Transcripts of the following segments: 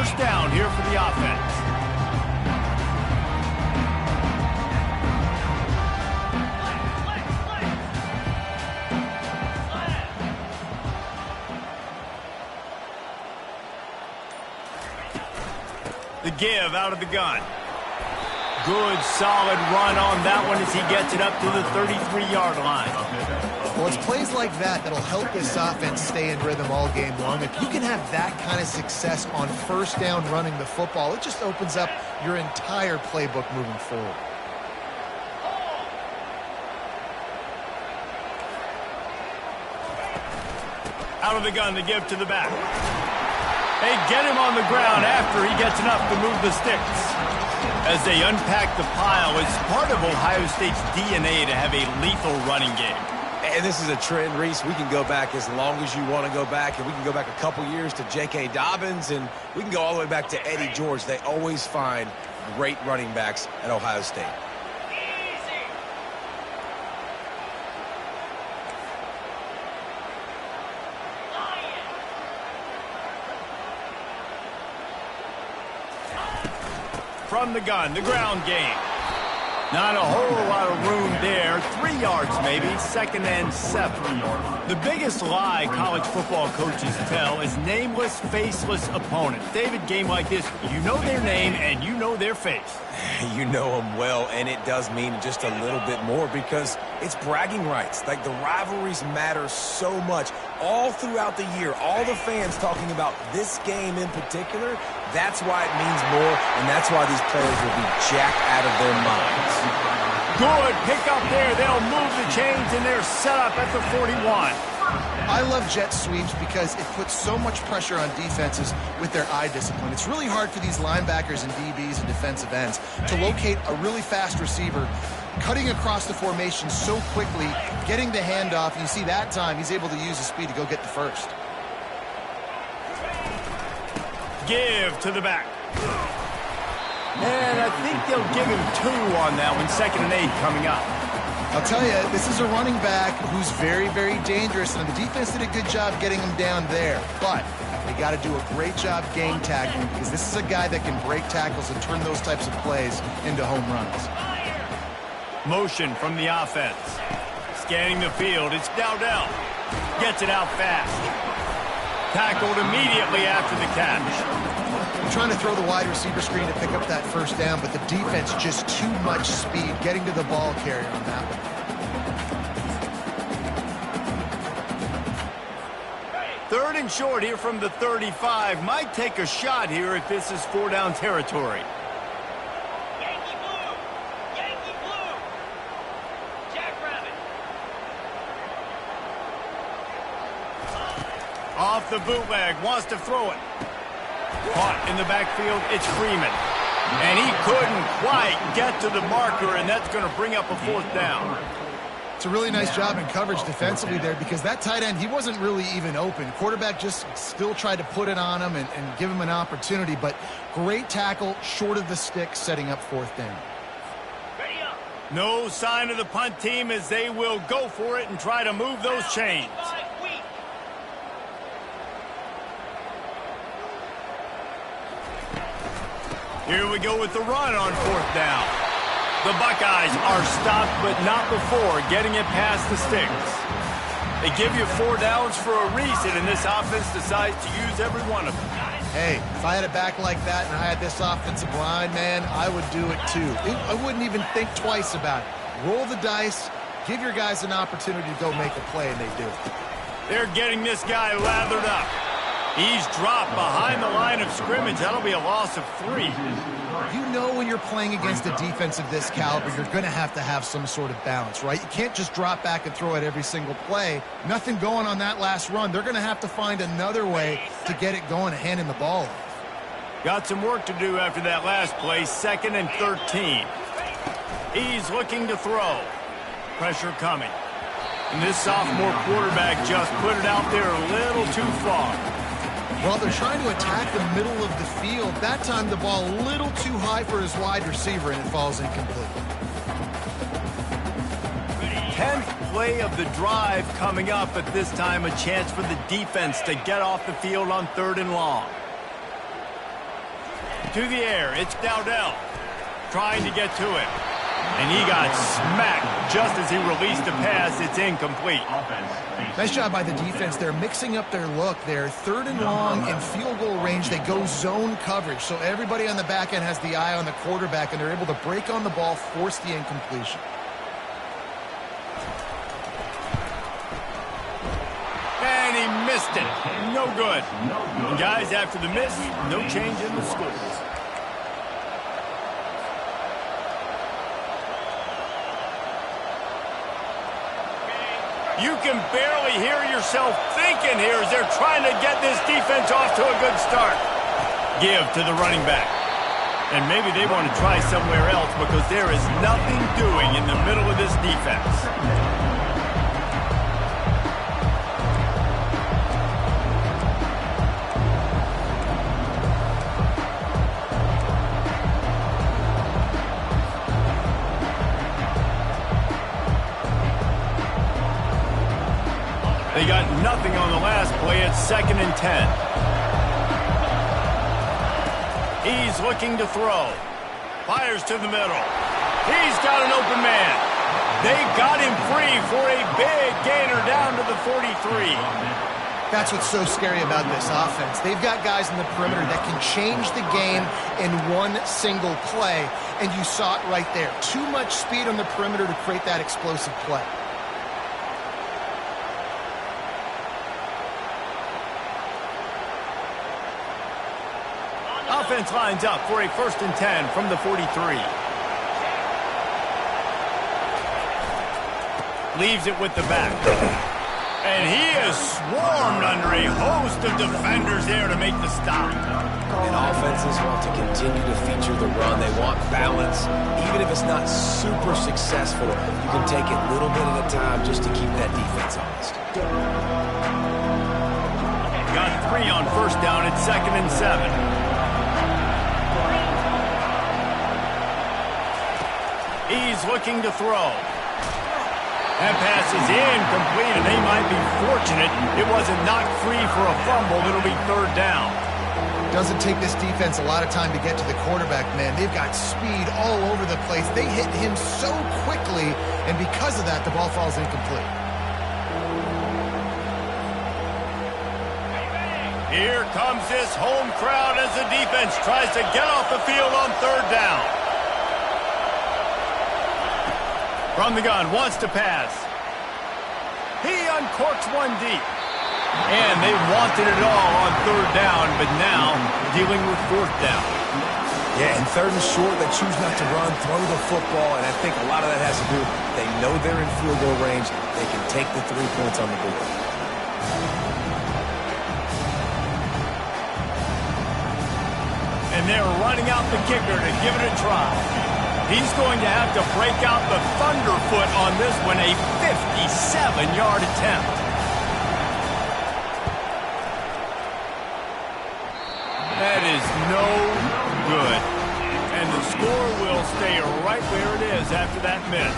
first down here for the offense. The give out of the gun. Good, solid run on that one as he gets it up to the 33-yard line. Well, it's plays like that that'll help this offense stay in rhythm all game long. If you can have that kind of success on first down running the football, it just opens up your entire playbook moving forward. Out of the gun, the give to the back. They get him on the ground after he gets enough to move the sticks. As they unpack the pile, it's part of Ohio State's DNA to have a lethal running game. And this is a trend, Reese. We can go back as long as you want to go back, and we can go back a couple years to J.K. Dobbins, and we can go all the way back to Eddie George. They always find great running backs at Ohio State. From the gun, the ground game. Not a whole lot of room there. 3 yards maybe, 2nd and 7. The biggest lie college football coaches tell is nameless, faceless opponents. David, game like this, you know their name and you know their face. You know them well, and it does mean just a little bit more because it's bragging rights. Like, the rivalries matter so much all throughout the year. All the fans talking about this game in particular, that's why it means more, and that's why these players will be jacked out of their minds. Good pick up there. They'll move the chains, and they're set up at the 41. I love jet sweeps because it puts so much pressure on defenses with their eye discipline. It's really hard for these linebackers and DBs and defensive ends to locate a really fast receiver, cutting across the formation so quickly, getting the handoff, and you see that time he's able to use his speed to go get the first. Give to the back. And I think they'll give him 2 on that one. 2nd and 8 coming up. I'll tell you, this is a running back who's very, very dangerous, and the defense did a good job getting him down there. But they got to do a great job game tackling because this is a guy that can break tackles and turn those types of plays into home runs. Motion from the offense. Scanning the field. It's Dowdell. Gets it out fast. Tackled immediately after the catch. I'm trying to throw the wide receiver screen to pick up that first down, but the defense just too much speed getting to the ball carrier on that one. Third and short here from the 35. Might take a shot here if this is 4-down territory. Yankee blue! Yankee blue! Jackrabbit! Off the bootleg. Wants to throw it. Caught in the backfield, it's Freeman. And he couldn't quite get to the marker, and that's going to bring up a 4th down. It's a really nice job in coverage defensively there because that tight end, he wasn't really even open. Quarterback just still tried to put it on him and give him an opportunity, but great tackle short of the stick, setting up 4th down. No sign of the punt team as they will go for it and try to move those chains. Here we go with the run on 4th down. The Buckeyes are stopped, but not before getting it past the sticks. They give you 4 downs for a reason, and this offense decides to use every one of them. Hey, if I had a back like that and I had this offensive line, man, I would do it too. I wouldn't even think twice about it. Roll the dice, give your guys an opportunity to go make a play, and they do. They're getting this guy lathered up. He's dropped behind the line of scrimmage. That'll be a loss of 3. You know when you're playing against a defense of this caliber, you're going to have some sort of balance, right? You can't just drop back and throw it every single play. Nothing going on that last run. They're going to have to find another way to get it going and handing the ball off. Got some work to do after that last play. 2nd and 13. He's looking to throw. Pressure coming. And this sophomore quarterback just put it out there a little too far. Well, they're trying to attack the middle of the field. That time the ball a little too high for his wide receiver, and it falls incomplete. 10th play of the drive coming up, at this time a chance for the defense to get off the field on 3rd and long. To the air, it's Dowdell. Trying to get to him. And he got smacked just as he released the pass. It's incomplete. Nice job by the defense. They're mixing up their look. They're 3rd and long in field goal range. They go zone coverage. So everybody on the back end has the eye on the quarterback, and they're able to break on the ball, force the incompletion. And he missed it. No good. And guys, after the miss, no change in the scores. You can barely hear yourself thinking here as they're trying to get this defense off to a good start. Give to the running back. And maybe they want to try somewhere else because there is nothing doing in the middle of this defense. They got nothing on the last play. It's 2nd and 10. He's looking to throw. Fires to the middle. He's got an open man. They got him free for a big gainer down to the 43. That's what's so scary about this offense. They've got guys in the perimeter that can change the game in one single play, and you saw it right there. Too much speed on the perimeter to create that explosive play. Offense lines up for a 1st and 10 from the 43. Leaves it with the back. And he is swarmed under a host of defenders there to make the stop. And offenses want to continue to feature the run. They want balance. Even if it's not super successful, you can take it little bit at a time just to keep that defense honest. Got 3 on 1st down at 2nd and 7. He's looking to throw. That pass is incomplete, and they might be fortunate it wasn't knocked free for a fumble. It'll be 3rd down. Doesn't take this defense a lot of time to get to the quarterback, man. They've got speed all over the place. They hit him so quickly, and because of that, the ball falls incomplete. Here comes this home crowd as the defense tries to get off the field on 3rd down. From the gun, wants to pass. He uncorks one deep. And they wanted it all on 3rd down, but now dealing with 4th down. Yeah, and 3rd and short, they choose not to run, throw the football, and I think a lot of that has to do with they know they're in field goal range. They can take the 3 points on the board. And they're running out the kicker to give it a try. He's going to have to break out the thunderfoot on this one, a 57-yard attempt. That is no good. And the score will stay right where it is after that miss.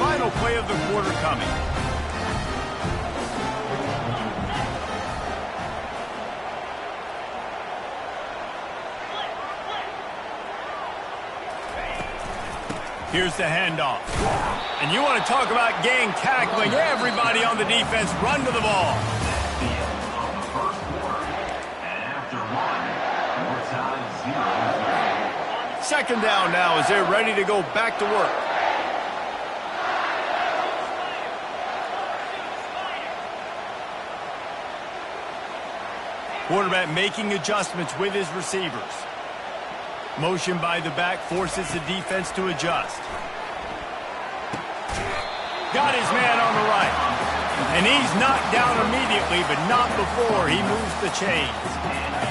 Final play of the quarter coming. Here's the handoff. And you want to talk about gang tackling. Everybody on the defense run to the ball. Second down now as they're ready to go back to work. Quarterback making adjustments with his receivers. Motion by the back forces the defense to adjust. Got his man on the right. And he's knocked down immediately, but not before he moves the chains.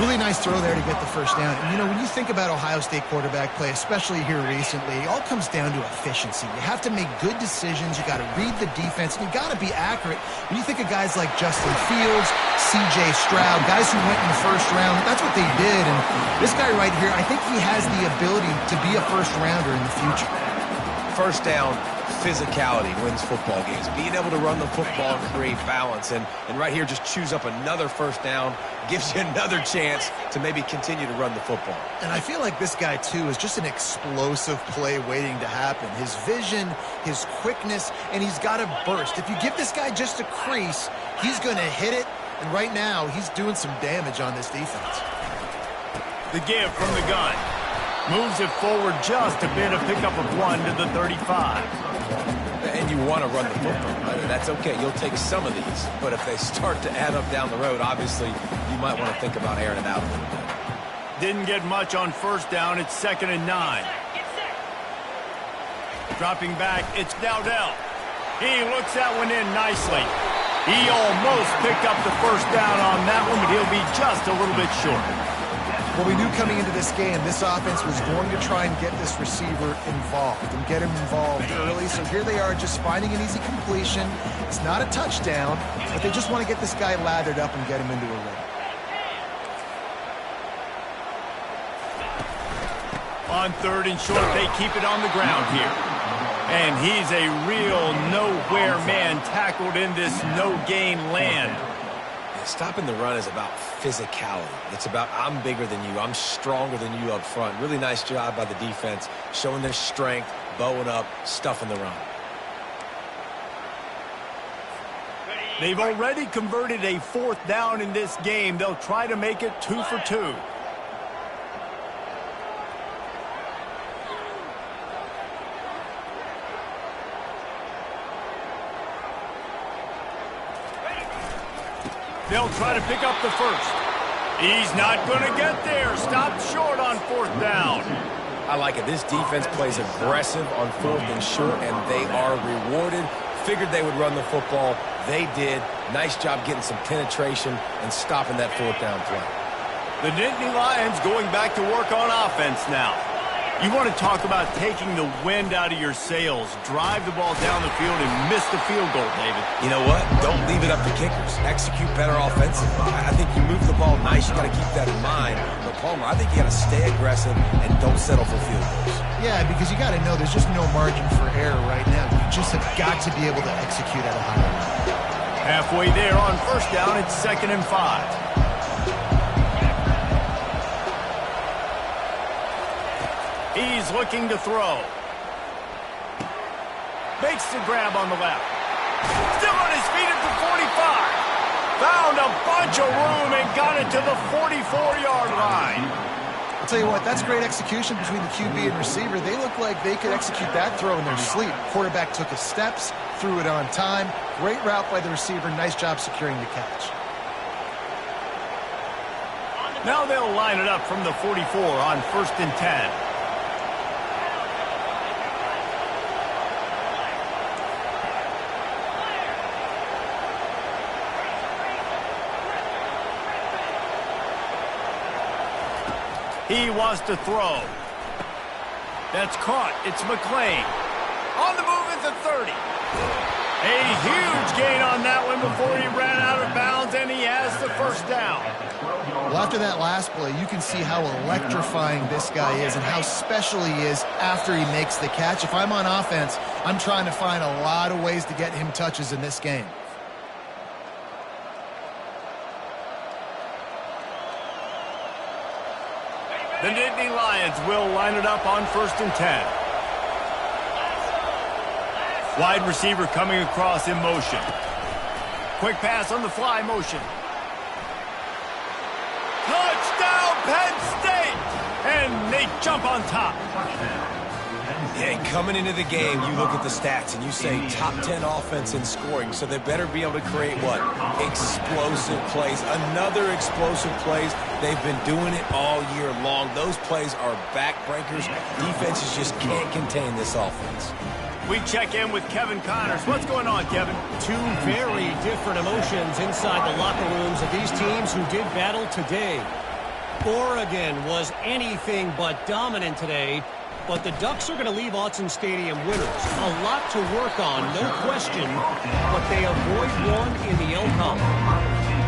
Really nice throw there to get the 1st down. And, you know, when you think about Ohio State quarterback play, especially here recently, it all comes down to efficiency. You have to make good decisions. You got to read the defense, and you got to be accurate. When you think of guys like Justin Fields, C.J. Stroud, guys who went in the 1st round, that's what they did. And this guy right here, I think he has the ability to be a 1st rounder in the future. 1st down, physicality wins football games. Being able to run the football and create balance. And right here, just choose up another first down, gives you another chance to maybe continue to run the football. And I feel like this guy, too, is just an explosive play waiting to happen. His vision, his quickness, and he's got a burst. If you give this guy just a crease, he's going to hit it. And right now, he's doing some damage on this defense. The give from the gun. Moves it forward just a bit, a pickup of 1 to the 35. And you want to run the football. That's okay. You'll take some of these. But if they start to add up down the road, obviously, you might want to think about airing it out a little bit. Didn't get much on first down. It's 2nd and 9. Dropping back, it's Dowdell. He looks that one in nicely. He almost picked up the first down on that one, but he'll be just a little bit short. Well, we knew coming into this game, this offense was going to try and get this receiver involved and get him involved early. So here they are just finding an easy completion. It's not a touchdown, but they just want to get this guy lathered up and get him into a rhythm. On 3rd and short, they keep it on the ground here. And he's a real nowhere man tackled in this no-gain land. Stopping the run is about physicality. It's about I'm bigger than you. I'm stronger than you up front. Really nice job by the defense, showing their strength, bowing up, stuffing the run. They've already converted a 4th down in this game. They'll try to make it 2 for 2. They'll try to pick up the first. He's not going to get there. Stopped short on 4th down. I like it. This defense plays aggressive on 4th and short, and they are rewarded. Figured they would run the football. They did. Nice job getting some penetration and stopping that 4th down play. The Nittany Lions going back to work on offense now. You want to talk about taking the wind out of your sails. Drive the ball down the field and miss the field goal, David. You know what? Don't leave it up to kickers. Execute better offensively. I think you move the ball nice. You got to keep that in mind. But Palmer, I think you got to stay aggressive and don't settle for field goals. Yeah, because you got to know there's just no margin for error right now. You just have got to be able to execute at a high level. Halfway there on first down, it's 2nd and 5. He's looking to throw. Makes the grab on the left. Still on his feet at the 45. Found a bunch of room and got it to the 44-yard line. I'll tell you what, that's great execution between the QB and receiver. They look like they could execute that throw in their sleep. Quarterback took his steps, threw it on time. Great route by the receiver. Nice job securing the catch. Now they'll line it up from the 44 on 1st and 10. He wants to throw. That's caught. It's McClain. On the move at the 30. A huge gain on that one before he ran out of bounds, and he has the first down. Well, after that last play, you can see how electrifying this guy is and how special he is after he makes the catch. If I'm on offense, I'm trying to find a lot of ways to get him touches in this game. The Nittany Lions will line it up on 1st and 10. Wide receiver coming across in motion. Quick pass on the fly motion. Touchdown, Penn State! And they jump on top. Yeah, coming into the game, you look at the stats and you say top 10 offense in scoring, so they better be able to create what? Explosive plays. Another explosive plays. They've been doing it all year long. Those plays are backbreakers. Defenses just can't contain this offense. We check in with Kevin Connors. What's going on, Kevin? Two very different emotions inside the locker rooms of these teams who did battle today. Oregon was anything but dominant today, but the Ducks are going to leave Autzen Stadium winners. A lot to work on, no question, but they avoid one in the L column.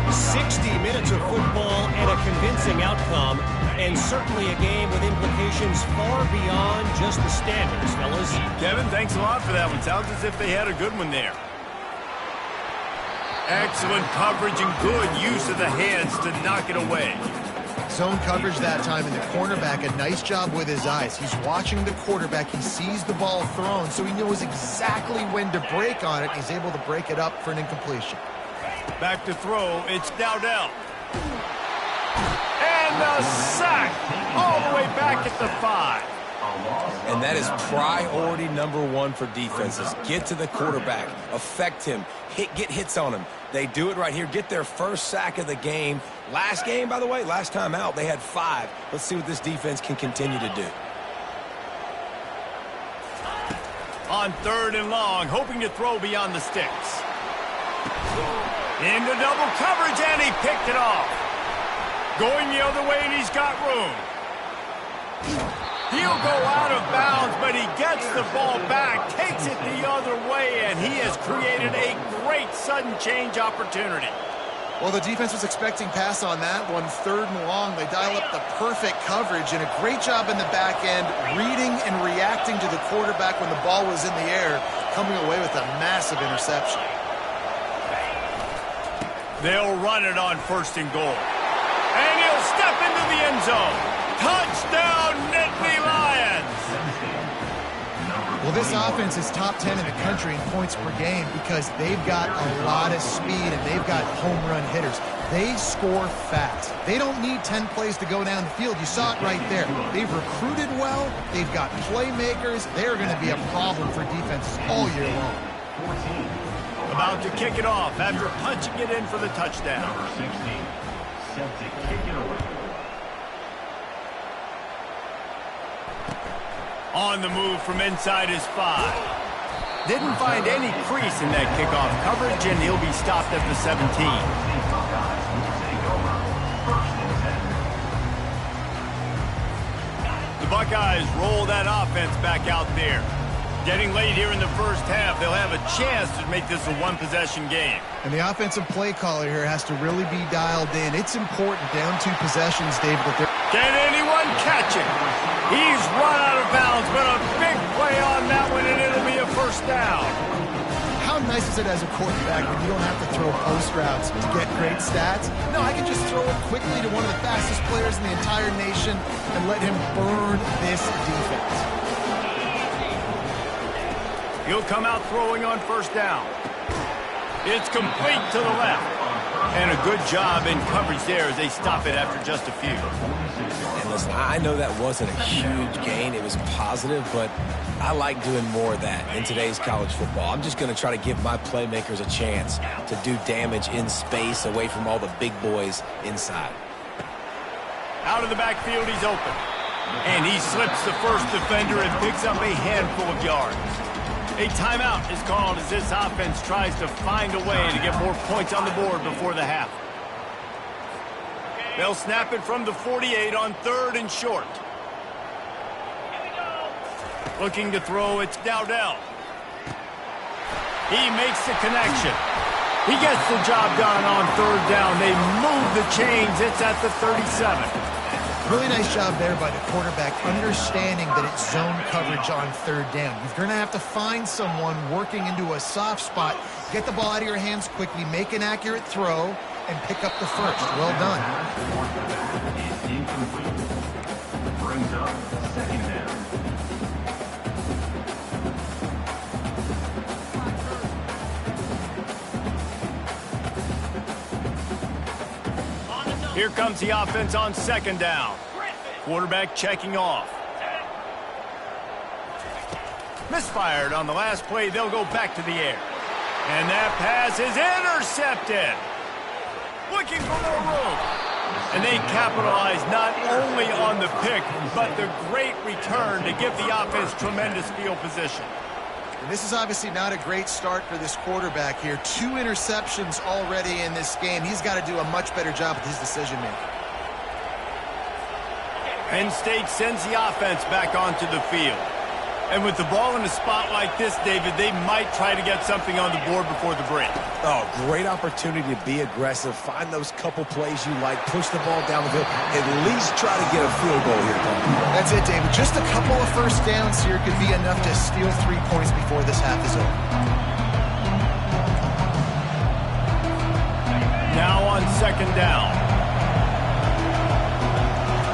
60 minutes of football and a convincing outcome, and certainly a game with implications far beyond just the standings, fellas. Kevin, thanks a lot for that one. Sounds as if they had a good one there. Excellent coverage and good use of the hands to knock it away. Zone coverage that time, and the cornerback, a nice job with his eyes. He's watching the quarterback. He sees the ball thrown, so he knows exactly when to break on it. He's able to break it up for an incompletion. Back to throw. It's Dowdell. And the sack all the way back at the 5. And that is priority number 1 for defenses. Get to the quarterback. Affect him. Get hits on him. They do it right here. Get their first sack of the game. Last game, by the way, last time out, they had 5. Let's see what this defense can continue to do. On 3rd and long, hoping to throw beyond the sticks. Into double coverage, and he picked it off. Going the other way, and he's got room. He'll go out of bounds, but he gets the ball back, takes it the other way, and he has created a great sudden change opportunity. Well, the defense was expecting pass on that one. 3rd and long, they dial up the perfect coverage, and a great job in the back end, reading and reacting to the quarterback when the ball was in the air, coming away with a massive interception. They'll run it on 1st and goal. And he'll step into the end zone. Touchdown, Nittany Lions! Well, this offense is top 10 in the country in points per game because they've got a lot of speed and they've got home run hitters. They score fast. They don't need 10 plays to go down the field. You saw it right there. They've recruited well. They've got playmakers. They're going to be a problem for defenses all year long. About to kick it off after punching it in for the touchdown. Number 16, set to kick it away. On the move from inside his 5. Didn't find any crease in that kickoff coverage, and he'll be stopped at the 17. The Buckeyes roll that offense back out there. Getting late here in the first half, they'll have a chance to make this a one-possession game. And the offensive play caller here has to really be dialed in. It's important down 2 possessions, David, that they're... Can anyone catch it? He's run out of bounds, but a big play on that one, and it'll be a first down. How nice is it as a quarterback when you don't have to throw post routes to get great stats? No, I can just throw it quickly to one of the fastest players in the entire nation and let him burn this defense. He'll come out throwing on 1st down. It's complete to the left. And a good job in coverage there as they stop it after just a few. And listen, I know that wasn't a huge gain. It was positive, but I like doing more of that in today's college football. I'm just going to try to give my playmakers a chance to do damage in space away from all the big boys inside. Out of the backfield, he's open. And he slips the first defender and picks up a handful of yards. A timeout is called as this offense tries to find a way to get more points on the board before the half. They'll snap it from the 48 on 3rd and short. Looking to throw, it's Dowdell. He makes the connection. He gets the job done on 3rd down. They move the chains. It's at the 37. Really nice job there by the quarterback, understanding that it's zone coverage on 3rd down. You're going to have to find someone working into a soft spot, get the ball out of your hands quickly, make an accurate throw, and pick up the first. Well done. Brings up 2nd down. Here comes the offense on 2nd down. Quarterback checking off. Misfired on the last play. They'll go back to the air. And that pass is intercepted. Looking for more room. And they capitalize not only on the pick, but the great return to give the offense tremendous field position. And this is obviously not a great start for this quarterback here. 2 interceptions already in this game. He's got to do a much better job with his decision-making. Penn State sends the offense back onto the field. And with the ball in a spot like this, David, they might try to get something on the board before the break. Oh, great opportunity to be aggressive. Find those couple plays you like. Push the ball down the field. At least try to get a field goal here, Tom. That's it, David. Just a couple of first downs here could be enough to steal 3 points before this half is over. Now on second down.